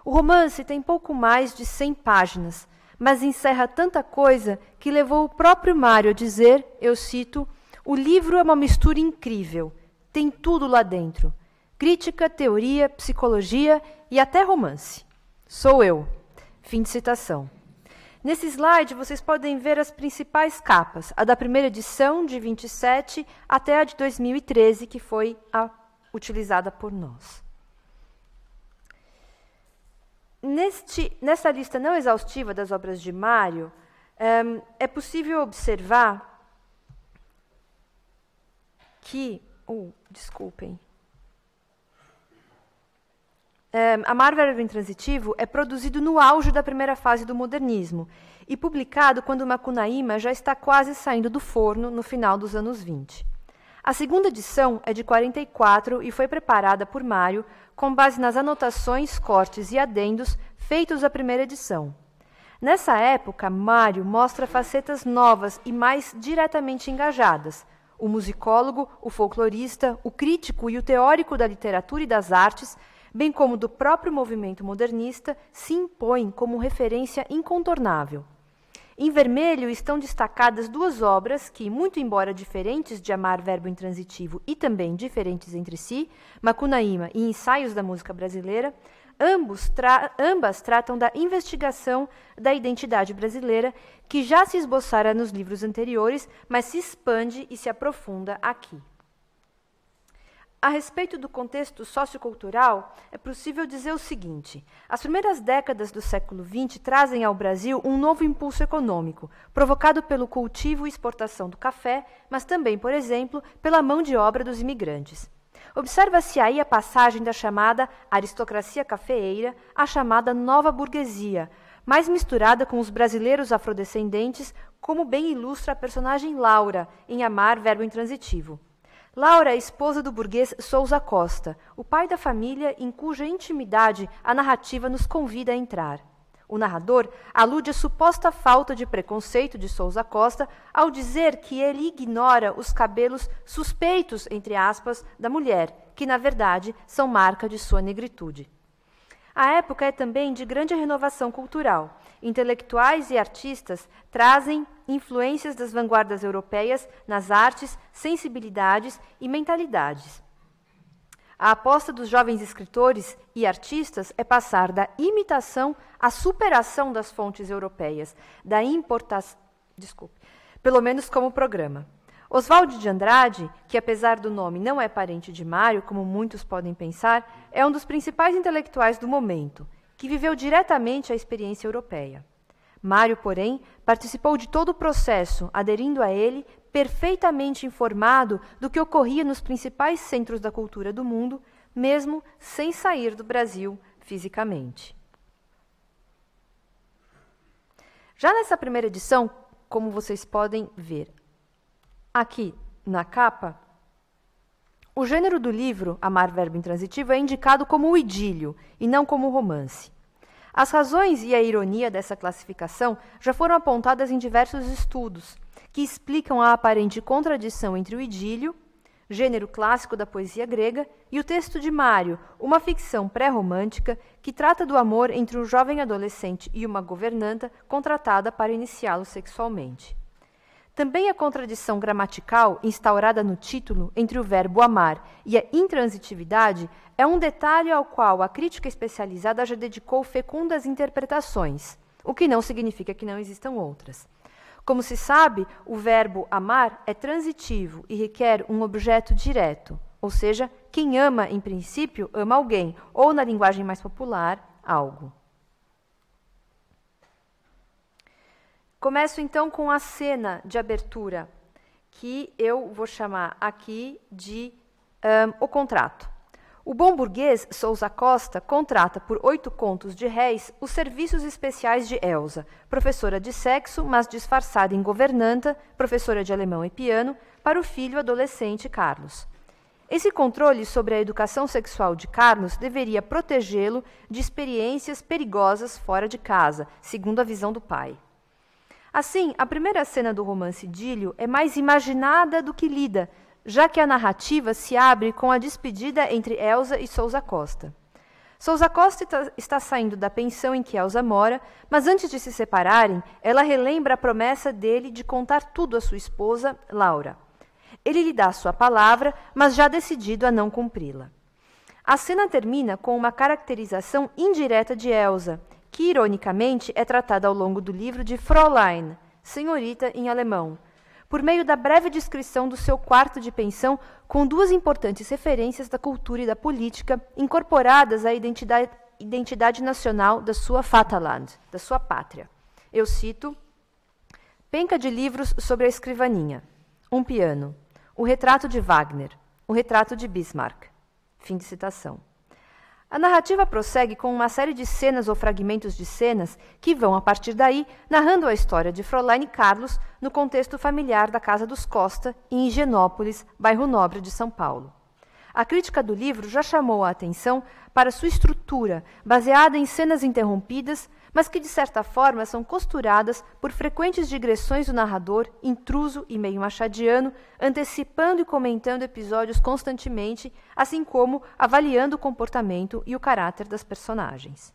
O romance tem pouco mais de 100 páginas, mas encerra tanta coisa que levou o próprio Mário a dizer, eu cito, o livro é uma mistura incrível, tem tudo lá dentro. Crítica, teoria, psicologia e até romance. Sou eu. Fim de citação. Nesse slide, vocês podem ver as principais capas, a da primeira edição, de 27, até a de 2013, que foi a utilizada por nós. Nessa lista não exaustiva das obras de Mário, é possível observar que... desculpem. Amar, Verbo Intransitivo é produzido no auge da primeira fase do modernismo e publicado quando Macunaíma já está quase saindo do forno no final dos anos 20. A segunda edição é de 44 e foi preparada por Mário com base nas anotações, cortes e adendos feitos à primeira edição. Nessa época, Mário mostra facetas novas e mais diretamente engajadas. O musicólogo, o folclorista, o crítico e o teórico da literatura e das artes, bem como do próprio movimento modernista, se impõem como referência incontornável. Em vermelho estão destacadas duas obras que, muito embora diferentes de Amar, Verbo Intransitivo e também diferentes entre si, Macunaíma e Ensaios da Música Brasileira, ambas tratam da investigação da identidade brasileira, que já se esboçara nos livros anteriores, mas se expande e se aprofunda aqui. A respeito do contexto sociocultural, é possível dizer o seguinte: as primeiras décadas do século XX trazem ao Brasil um novo impulso econômico, provocado pelo cultivo e exportação do café, mas também, por exemplo, pela mão de obra dos imigrantes. Observa-se aí a passagem da chamada aristocracia cafeeira à chamada nova burguesia, mais misturada com os brasileiros afrodescendentes, como bem ilustra a personagem Laura, em Amar, Verbo Intransitivo. Laura é esposa do burguês Sousa Costa, o pai da família em cuja intimidade a narrativa nos convida a entrar. O narrador alude à suposta falta de preconceito de Sousa Costa ao dizer que ele ignora os cabelos suspeitos, entre aspas, da mulher, que, na verdade, são marca de sua negritude. A época é também de grande renovação cultural. Intelectuais e artistas trazem influências das vanguardas europeias nas artes, sensibilidades e mentalidades. A aposta dos jovens escritores e artistas é passar da imitação à superação das fontes europeias, da importação, pelo menos como programa. Oswald de Andrade, que apesar do nome não é parente de Mário, como muitos podem pensar, é um dos principais intelectuais do momento, que viveu diretamente a experiência europeia. Mário, porém, participou de todo o processo, aderindo a ele, perfeitamente informado do que ocorria nos principais centros da cultura do mundo, mesmo sem sair do Brasil fisicamente. Já nessa primeira edição, como vocês podem ver aqui na capa, o gênero do livro, Amar, Verbo Intransitivo, é indicado como o idílio e não como o romance. As razões e a ironia dessa classificação já foram apontadas em diversos estudos, que explicam a aparente contradição entre o idílio, gênero clássico da poesia grega, e o texto de Mário, uma ficção pré-romântica que trata do amor entre um jovem adolescente e uma governanta contratada para iniciá-lo sexualmente. Também a contradição gramatical instaurada no título entre o verbo amar e a intransitividade é um detalhe ao qual a crítica especializada já dedicou fecundas interpretações, o que não significa que não existam outras. Como se sabe, o verbo amar é transitivo e requer um objeto direto, ou seja, quem ama, em princípio, ama alguém, ou, na linguagem mais popular, algo. Começo, então, com a cena de abertura, que eu vou chamar aqui de O Contrato. O bom burguês, Sousa Costa, contrata por 8 contos de réis os serviços especiais de Elsa, professora de sexo, mas disfarçada em governanta, professora de alemão e piano, para o filho adolescente Carlos. Esse controle sobre a educação sexual de Carlos deveria protegê-lo de experiências perigosas fora de casa, segundo a visão do pai. Assim, a primeira cena do romance idílio é mais imaginada do que lida, já que a narrativa se abre com a despedida entre Elsa e Sousa Costa. Sousa Costa está saindo da pensão em que Elsa mora, mas antes de se separarem, ela relembra a promessa dele de contar tudo à sua esposa, Laura. Ele lhe dá sua palavra, mas já decidido a não cumpri-la. A cena termina com uma caracterização indireta de Elsa, que, ironicamente, é tratada ao longo do livro de Fräulein, senhorita em alemão, por meio da breve descrição do seu quarto de pensão, com 2 importantes referências da cultura e da política, incorporadas à identidade nacional da sua Vaterland, da sua pátria. Eu cito: penca de livros sobre a escrivaninha, um piano, o retrato de Wagner, o retrato de Bismarck. Fim de citação. A narrativa prossegue com uma série de cenas ou fragmentos de cenas que vão, a partir daí, narrando a história de Fräulein Carlos no contexto familiar da Casa dos Costa, em Higienópolis, bairro nobre de São Paulo. A crítica do livro já chamou a atenção para sua estrutura, baseada em cenas interrompidas, mas que, de certa forma, são costuradas por frequentes digressões do narrador, intruso e meio machadiano, antecipando e comentando episódios constantemente, assim como avaliando o comportamento e o caráter das personagens.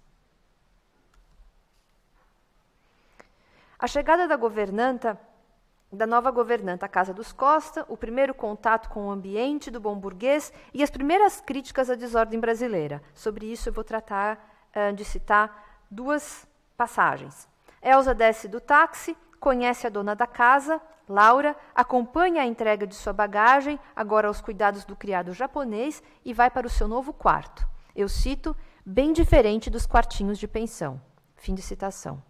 A chegada da nova governanta à Casa dos Costa, o primeiro contato com o ambiente do bom burguês e as primeiras críticas à desordem brasileira. Sobre isso eu vou tratar de citar duas passagens. Elsa desce do táxi, conhece a dona da casa, Laura, acompanha a entrega de sua bagagem, agora aos cuidados do criado japonês, e vai para o seu novo quarto. Eu cito, bem diferente dos quartinhos de pensão. Fim de citação.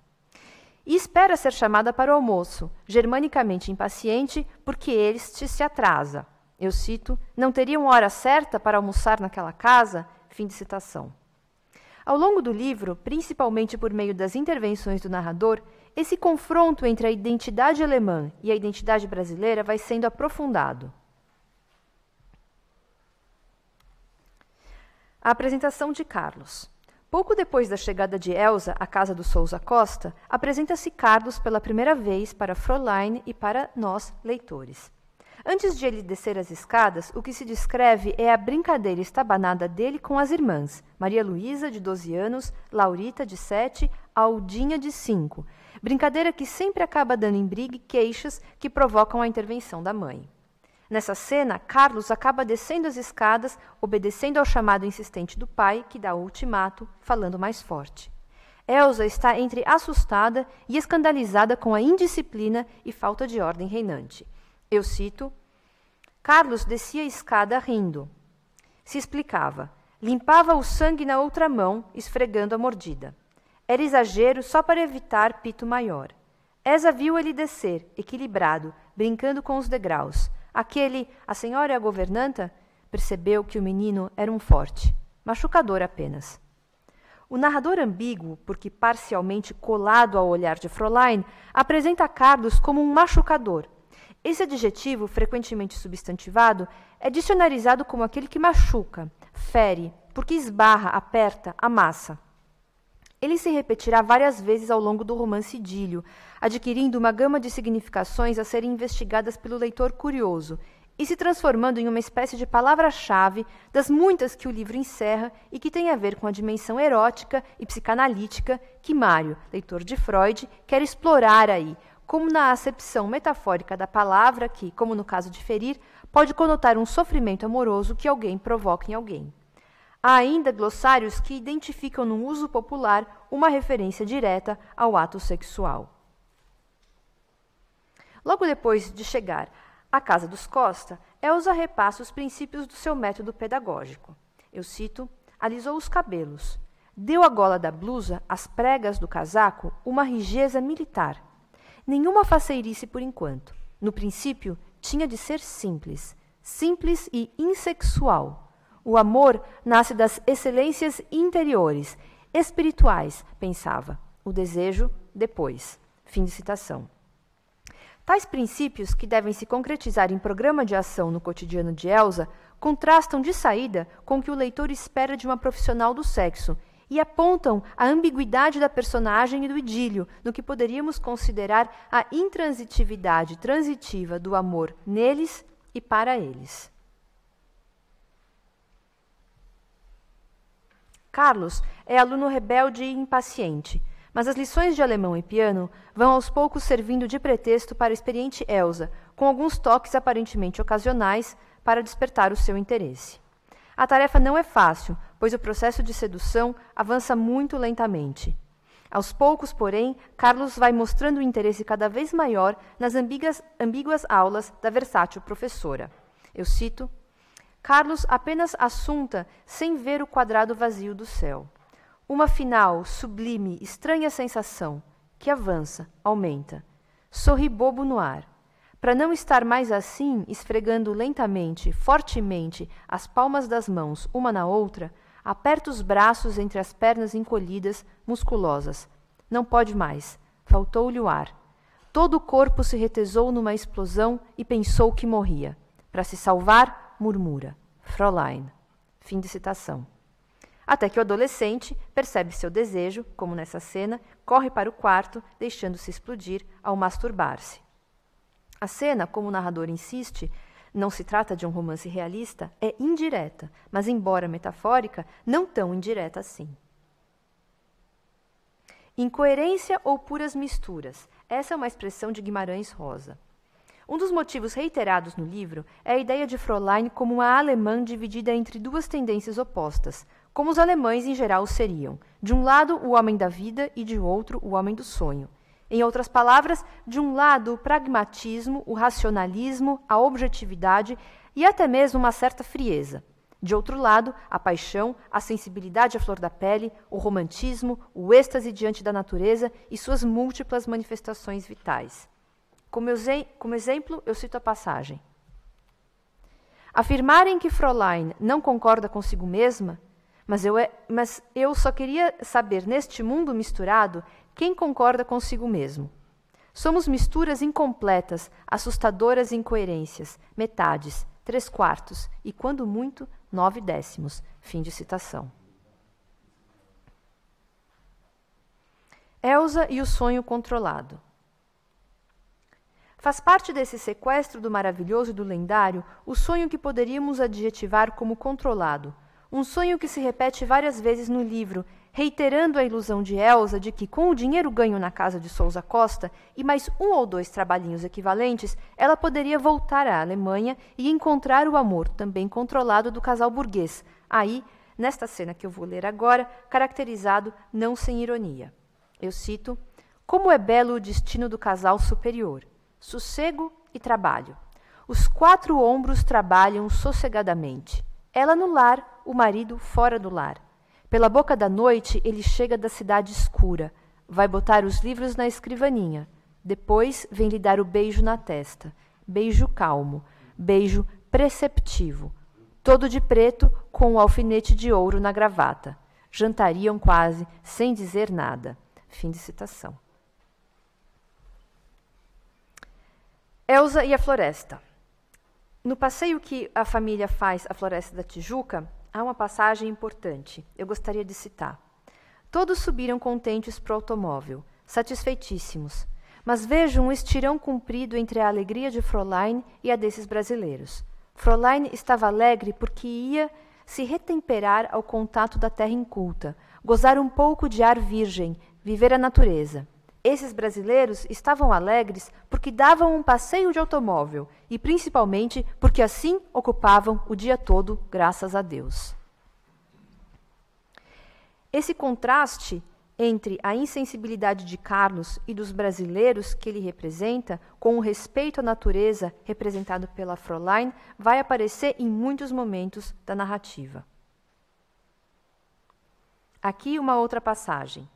E espera ser chamada para o almoço, germanicamente impaciente, porque este se atrasa. Eu cito, não teria uma hora certa para almoçar naquela casa? Fim de citação. Ao longo do livro, principalmente por meio das intervenções do narrador, esse confronto entre a identidade alemã e a identidade brasileira vai sendo aprofundado. A apresentação de Carlos. Pouco depois da chegada de Elsa à casa do Souza Costa, apresenta-se Carlos pela primeira vez para Fräulein e para nós, leitores. Antes de ele descer as escadas, o que se descreve é a brincadeira estabanada dele com as irmãs, Maria Luísa, de 12 anos, Laurita, de 7, Aldinha, de 5. Brincadeira que sempre acaba dando em briga e queixas que provocam a intervenção da mãe. Nessa cena, Carlos acaba descendo as escadas, obedecendo ao chamado insistente do pai, que dá o ultimato, falando mais forte. Elsa está entre assustada e escandalizada com a indisciplina e falta de ordem reinante. Eu cito, Carlos descia a escada rindo. Se explicava. Limpava o sangue na outra mão, esfregando a mordida. Era exagero só para evitar pito maior. Elsa viu ele descer, equilibrado, brincando com os degraus. A senhora é a governanta? Percebeu que o menino era um forte, machucador apenas. O narrador ambíguo, porque parcialmente colado ao olhar de Fräulein, apresenta Carlos como um machucador. Esse adjetivo, frequentemente substantivado, é dicionarizado como aquele que machuca, fere, porque esbarra, aperta, amassa. Ele se repetirá várias vezes ao longo do romance idílio, adquirindo uma gama de significações a serem investigadas pelo leitor curioso e se transformando em uma espécie de palavra-chave das muitas que o livro encerra e que tem a ver com a dimensão erótica e psicanalítica que Mário, leitor de Freud, quer explorar aí, como na acepção metafórica da palavra que, como no caso de ferir, pode conotar um sofrimento amoroso que alguém provoca em alguém. Há ainda glossários que identificam no uso popular uma referência direta ao ato sexual. Logo depois de chegar à Casa dos Costa, Elsa repassa os princípios do seu método pedagógico. Eu cito, alisou os cabelos, deu à gola da blusa, às pregas do casaco, uma rijeza militar. Nenhuma faceirice por enquanto. No princípio, tinha de ser simples, simples e insexual. O amor nasce das excelências interiores, espirituais, pensava. O desejo, depois. Fim de citação. Tais princípios, que devem se concretizar em programa de ação no cotidiano de Elsa, contrastam de saída com o que o leitor espera de uma profissional do sexo e apontam a ambiguidade da personagem e do idílio, no que poderíamos considerar a intransitividade transitiva do amor neles e para eles. Carlos é aluno rebelde e impaciente, mas as lições de alemão e piano vão aos poucos servindo de pretexto para a experiente Elsa, com alguns toques aparentemente ocasionais para despertar o seu interesse. A tarefa não é fácil, pois o processo de sedução avança muito lentamente. Aos poucos, porém, Carlos vai mostrando um interesse cada vez maior nas ambíguas aulas da versátil professora. Eu cito, Carlos apenas assunta sem ver o quadrado vazio do céu. Uma final, sublime, estranha sensação, que avança, aumenta. Sorri bobo no ar. Para não estar mais assim, esfregando lentamente, fortemente, as palmas das mãos uma na outra, Aperta os braços entre as pernas encolhidas, musculosas. Não pode mais. Faltou-lhe o ar. Todo o corpo se retesou numa explosão e pensou que morria. Para se salvar, murmura. Fräulein. Fim de citação. Até que o adolescente percebe seu desejo, como nessa cena, corre para o quarto, deixando-se explodir ao masturbar-se. A cena, como o narrador insiste, não se trata de um romance realista, é indireta, mas, embora metafórica, não tão indireta assim. Incoerência ou puras misturas? Essa é uma expressão de Guimarães Rosa. Um dos motivos reiterados no livro é a ideia de Fräulein como uma alemã dividida entre duas tendências opostas, como os alemães em geral seriam. De um lado, o homem da vida e de outro, o homem do sonho. Em outras palavras, de um lado, o pragmatismo, o racionalismo, a objetividade e até mesmo uma certa frieza. De outro lado, a paixão, a sensibilidade à flor da pele, o romantismo, o êxtase diante da natureza e suas múltiplas manifestações vitais. Como exemplo, eu cito a passagem. Afirmarem que Fräulein não concorda consigo mesma, mas eu só queria saber, neste mundo misturado, quem concorda consigo mesmo. Somos misturas incompletas, assustadoras incoerências, metades, 3/4 e, quando muito, 9/10. Fim de citação. Elsa e o sonho controlado. Faz parte desse sequestro do maravilhoso e do lendário o sonho que poderíamos adjetivar como controlado, um sonho que se repete várias vezes no livro, reiterando a ilusão de Elsa de que, com o dinheiro ganho na casa de Sousa Costa e mais 1 ou 2 trabalhinhos equivalentes, ela poderia voltar à Alemanha e encontrar o amor também controlado do casal burguês, aí, nesta cena que eu vou ler agora, caracterizado não sem ironia. Eu cito: "Como é belo o destino do casal superior. Sossego e trabalho. Os 4 ombros trabalham sossegadamente. Ela no lar, o marido fora do lar. Pela boca da noite, ele chega da cidade escura. Vai botar os livros na escrivaninha. Depois vem lhe dar o beijo na testa. Beijo calmo. Beijo preceptivo. Todo de preto, com o alfinete de ouro na gravata. Jantariam quase, sem dizer nada." Fim de citação. Elsa e a floresta. No passeio que a família faz à Floresta da Tijuca, há uma passagem importante. Eu gostaria de citar. Todos subiram contentes para o automóvel, satisfeitíssimos. Mas vejo um estirão comprido entre a alegria de Fräulein e a desses brasileiros. Fräulein estava alegre porque ia se retemperar ao contato da terra inculta, gozar um pouco de ar virgem, viver a natureza. Esses brasileiros estavam alegres porque davam um passeio de automóvel e, principalmente, porque assim ocupavam o dia todo, graças a Deus. Esse contraste entre a insensibilidade de Carlos e dos brasileiros que ele representa, com o respeito à natureza representado pela Fräulein, vai aparecer em muitos momentos da narrativa. Aqui uma outra passagem.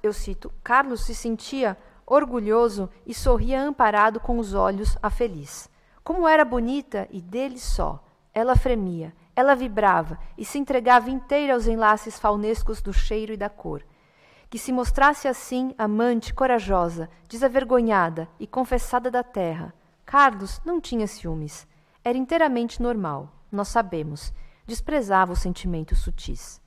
Eu cito, Carlos se sentia orgulhoso e sorria amparado com os olhos a feliz. Como era bonita e dele só. Ela fremia, ela vibrava e se entregava inteira aos enlaces faunescos do cheiro e da cor. Que se mostrasse assim, amante, corajosa, desavergonhada e confessada da terra. Carlos não tinha ciúmes. Era inteiramente normal, nós sabemos. Desprezava os sentimentos sutis.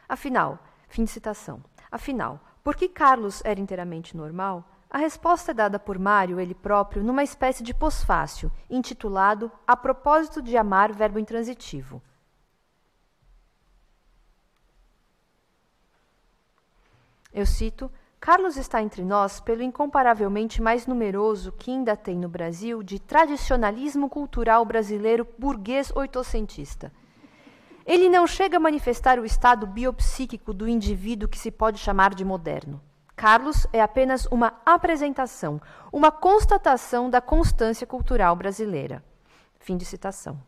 Afinal, fim de citação. Afinal, por que Carlos era inteiramente normal? A resposta é dada por Mário, ele próprio, numa espécie de pós-fácil, intitulado A Propósito de Amar, verbo intransitivo. Eu cito, Carlos está entre nós pelo incomparavelmente mais numeroso que ainda tem no Brasil de tradicionalismo cultural brasileiro burguês oitocentista. Ele não chega a manifestar o estado biopsíquico do indivíduo que se pode chamar de moderno. Carlos é apenas uma apresentação, uma constatação da constância cultural brasileira. Fim de citação.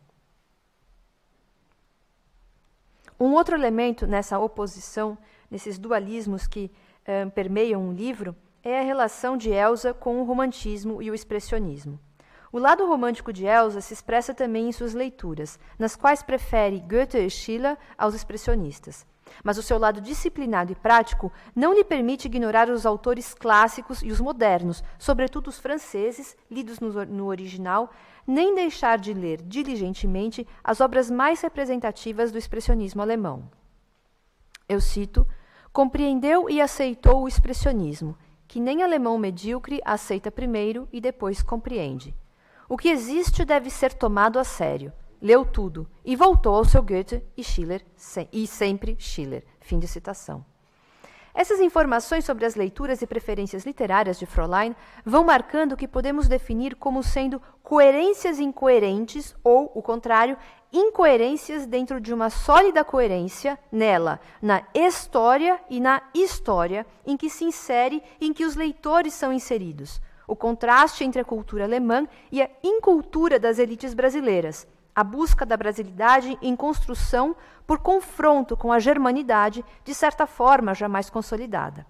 Um outro elemento nessa oposição, nesses dualismos que permeiam o livro, é a relação de Elsa com o romantismo e o expressionismo. O lado romântico de Elsa se expressa também em suas leituras, nas quais prefere Goethe e Schiller aos expressionistas. Mas o seu lado disciplinado e prático não lhe permite ignorar os autores clássicos e os modernos, sobretudo os franceses, lidos no original, nem deixar de ler diligentemente as obras mais representativas do expressionismo alemão. Eu cito: compreendeu e aceitou o expressionismo, que nem alemão medíocre aceita primeiro e depois compreende. O que existe deve ser tomado a sério. Leu tudo e voltou ao seu Goethe e Schiller, e sempre Schiller. Fim de citação. Essas informações sobre as leituras e preferências literárias de Fräulein vão marcando o que podemos definir como sendo coerências incoerentes ou, o contrário, incoerências dentro de uma sólida coerência nela, na história e na história em que se insere e em que os leitores são inseridos. O contraste entre a cultura alemã e a incultura das elites brasileiras, a busca da brasilidade em construção por confronto com a germanidade, de certa forma jamais consolidada.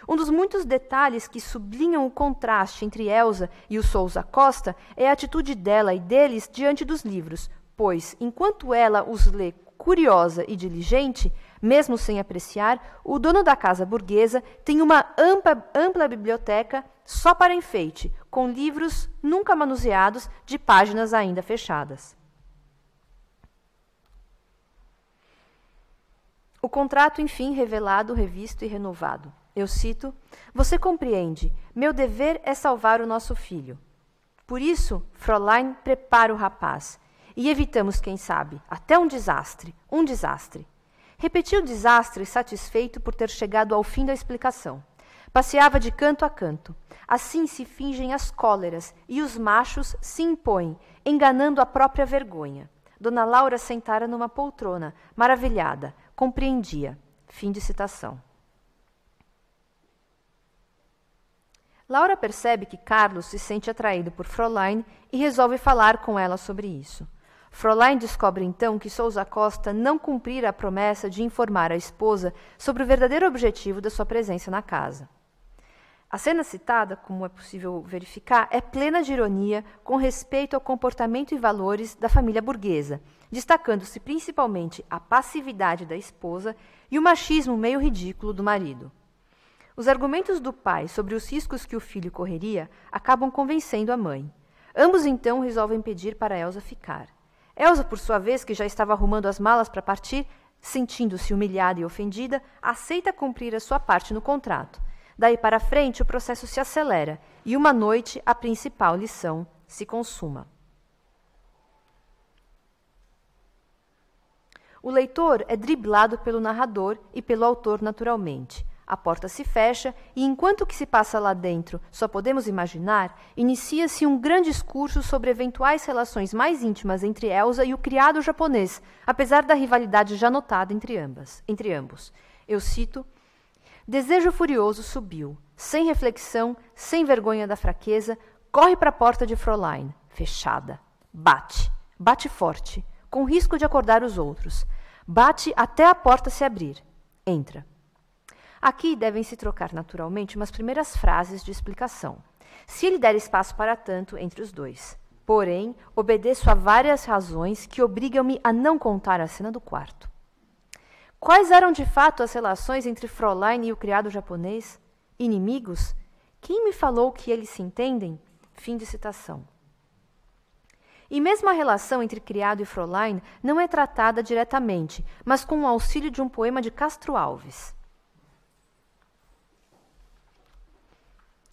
Um dos muitos detalhes que sublinham o contraste entre Elsa e o Sousa Costa é a atitude dela e deles diante dos livros, pois, enquanto ela os lê curiosa e diligente, mesmo sem apreciar, o dono da casa burguesa tem uma ampla biblioteca só para enfeite, com livros nunca manuseados de páginas ainda fechadas. O contrato, enfim, revelado, revisto e renovado. Eu cito: você compreende, meu dever é salvar o nosso filho. Por isso, Fräulein prepara o rapaz, e evitamos, quem sabe, até um desastre. Repetiu o desastre, satisfeito por ter chegado ao fim da explicação. Passeava de canto a canto. Assim se fingem as cóleras, e os machos se impõem, enganando a própria vergonha. Dona Laura sentara numa poltrona, maravilhada, compreendia. Fim de citação. Laura percebe que Carlos se sente atraído por Fräulein e resolve falar com ela sobre isso. Fräulein descobre então que Sousa Costa não cumprira a promessa de informar a esposa sobre o verdadeiro objetivo da sua presença na casa. A cena citada, como é possível verificar, é plena de ironia com respeito ao comportamento e valores da família burguesa, destacando-se principalmente a passividade da esposa e o machismo meio ridículo do marido. Os argumentos do pai sobre os riscos que o filho correria acabam convencendo a mãe. Ambos então resolvem pedir para Elsa ficar. Elsa, por sua vez, que já estava arrumando as malas para partir, sentindo-se humilhada e ofendida, aceita cumprir a sua parte no contrato. Daí para frente, o processo se acelera e uma noite a principal lição se consuma. O leitor é driblado pelo narrador e pelo autor naturalmente. A porta se fecha e, enquanto o que se passa lá dentro só podemos imaginar, inicia-se um grande discurso sobre eventuais relações mais íntimas entre Elsa e o criado japonês, apesar da rivalidade já notada entre ambos. Eu cito: desejo furioso subiu, sem reflexão, sem vergonha da fraqueza, corre para a porta de Fräulein, fechada. Bate forte, com risco de acordar os outros. Bate até a porta se abrir. Entra. Aqui devem se trocar naturalmente umas primeiras frases de explicação, se ele der espaço para tanto entre os dois. Porém, obedeço a várias razões que obrigam-me a não contar a cena do quarto. Quais eram de fato as relações entre Fräulein e o criado japonês? Inimigos? Quem me falou que eles se entendem? Fim de citação. E mesmo a relação entre criado e Fräulein não é tratada diretamente, mas com o auxílio de um poema de Castro Alves.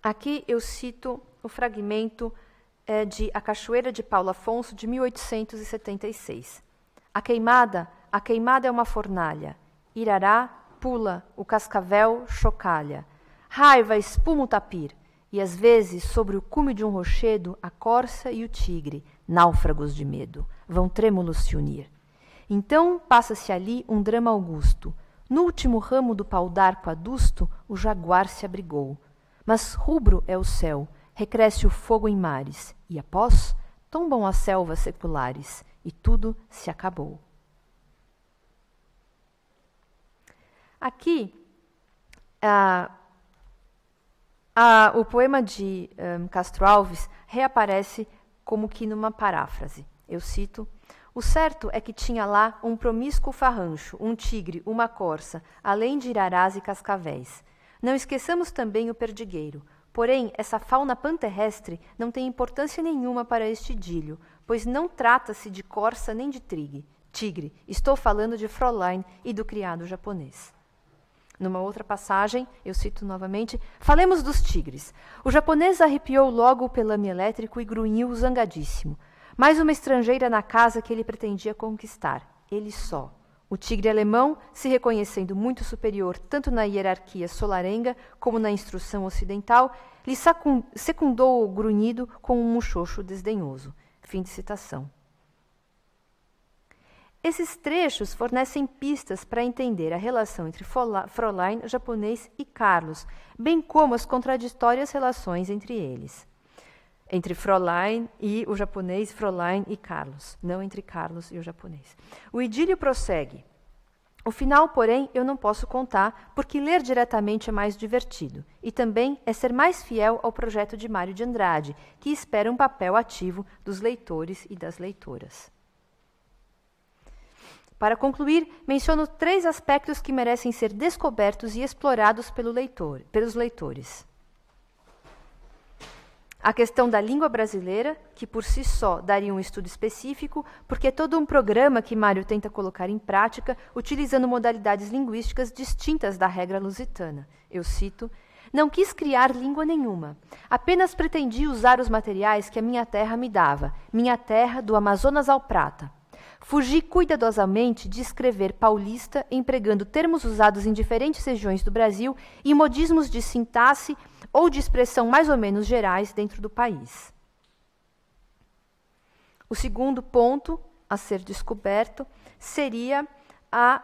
Aqui eu cito o fragmento de A Cachoeira de Paulo Afonso, de 1876. A queimada é uma fornalha. Irará, pula, o cascavel chocalha. Raiva, espuma o tapir. E às vezes, sobre o cume de um rochedo, a corça e o tigre, náufragos de medo, vão trêmulos se unir. Então passa-se ali um drama augusto. No último ramo do pau d'arco adusto, o jaguar se abrigou. Mas rubro é o céu, recresce o fogo em mares, e após tombam as selvas seculares, e tudo se acabou. Aqui, o poema de Castro Alves reaparece como que numa paráfrase. Eu cito: o certo é que tinha lá um promíscuo farrancho, um tigre, uma corça, além de irarás e cascavéis. Não esqueçamos também o perdigueiro. Porém, essa fauna panterrestre não tem importância nenhuma para este idílio, pois não trata-se de corça nem de tigre. Estou falando de Fräulein e do criado japonês. Numa outra passagem, eu cito novamente: falemos dos tigres. O japonês arrepiou logo o pelame elétrico e grunhiu zangadíssimo. Mais uma estrangeira na casa que ele pretendia conquistar. Ele só. O tigre alemão, se reconhecendo muito superior tanto na hierarquia solarenga como na instrução ocidental, lhe secundou o grunhido com um muxoxo desdenhoso. Fim de citação. Esses trechos fornecem pistas para entender a relação entre Fräulein, japonês, e Carlos, bem como as contraditórias relações entre eles. Entre Fräulein e o japonês, Fräulein e Carlos, não entre Carlos e o japonês. O idílio prossegue. O final, porém, eu não posso contar, porque ler diretamente é mais divertido. E também é ser mais fiel ao projeto de Mário de Andrade, que espera um papel ativo dos leitores e das leitoras. Para concluir, menciono 3 aspectos que merecem ser descobertos e explorados pelos leitores. A questão da língua brasileira, que por si só daria um estudo específico, porque é todo um programa que Mário tenta colocar em prática, utilizando modalidades linguísticas distintas da regra lusitana. Eu cito: não quis criar língua nenhuma, apenas pretendi usar os materiais que a minha terra me dava, minha terra do Amazonas ao Prata. Fugi cuidadosamente de escrever paulista, empregando termos usados em diferentes regiões do Brasil e modismos de sintaxe ou de expressão mais ou menos gerais dentro do país. O segundo ponto a ser descoberto seria a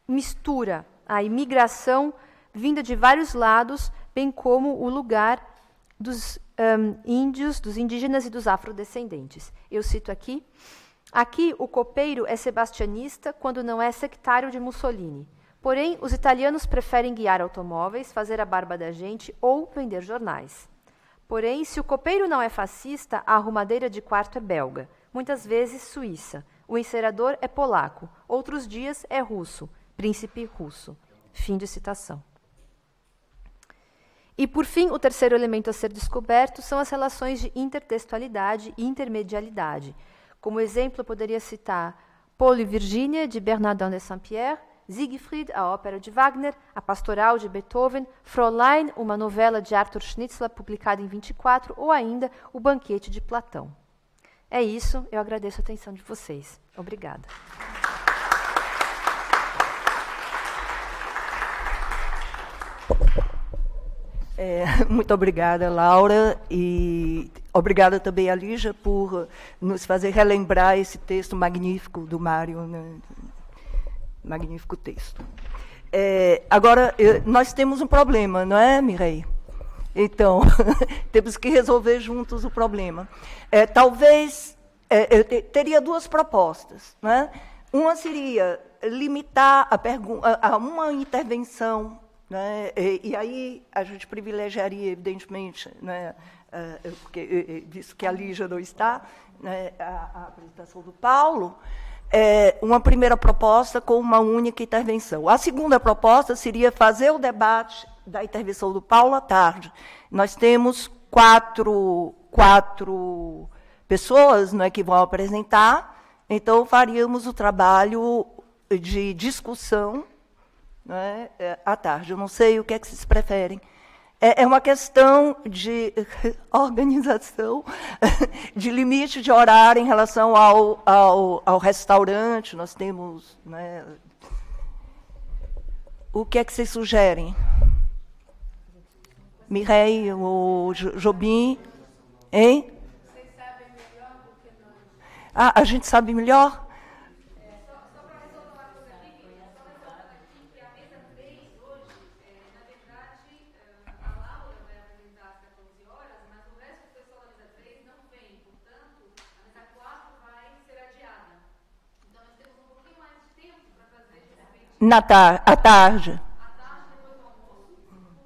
mistura, a imigração vinda de vários lados, bem como o lugar dos índios, dos indígenas e dos afrodescendentes. Eu cito aqui: aqui o copeiro é sebastianista quando não é sectário de Mussolini. Porém, os italianos preferem guiar automóveis, fazer a barba da gente ou vender jornais. Porém, se o copeiro não é fascista, a arrumadeira de quarto é belga, muitas vezes suíça. O encerador é polaco, outros dias é russo, príncipe russo. Fim de citação. E, por fim, o terceiro elemento a ser descoberto são as relações de intertextualidade e intermedialidade. Como exemplo, eu poderia citar Paul e Virginia, de Bernardin de Saint-Pierre, Siegfried, a ópera de Wagner, a Pastoral de Beethoven, Fräulein, uma novela de Arthur Schnitzler publicada em 24, ou ainda O Banquete de Platão. É isso, eu agradeço a atenção de vocês. Obrigada. Muito obrigada, Laura, e obrigada também a Lígia por nos fazer relembrar esse texto magnífico do Mário, né? Magnífico texto. Agora, nós temos um problema, não é, Mireille? Então, temos que resolver juntos o problema. Talvez, eu teria 2 propostas, né? Uma seria limitar a uma intervenção, né? E aí a gente privilegiaria, evidentemente, né, porque, visto que a Lígia não está, né, a apresentação do Paulo, uma primeira proposta com uma única intervenção. A segunda proposta seria fazer o debate da intervenção do Paulo à tarde. Nós temos quatro pessoas, né, que vão apresentar, então faríamos o trabalho de discussão, né, à tarde. Eu não sei o que é que vocês preferem. É uma questão de organização, de limite de horário em relação ao restaurante. Nós temos, né, o que é que vocês sugerem? Mireille ou Jobim? Hein? Vocês sabem melhor do que nós. A gente sabe melhor? À tarde. Depois do almoço,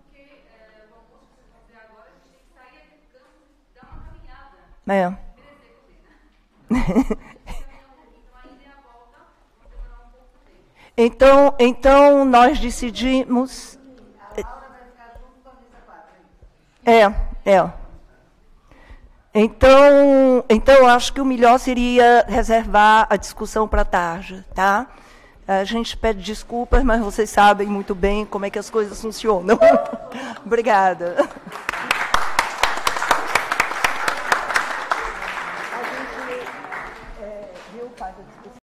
porque o almoço que vocês vão fazer agora, a gente tem que sair do campo e dar uma caminhada. Então nós decidimos... Então, acho que o melhor seria reservar a discussão para tarde, tá? A gente pede desculpas, mas vocês sabem muito bem como é que as coisas funcionam. Obrigada.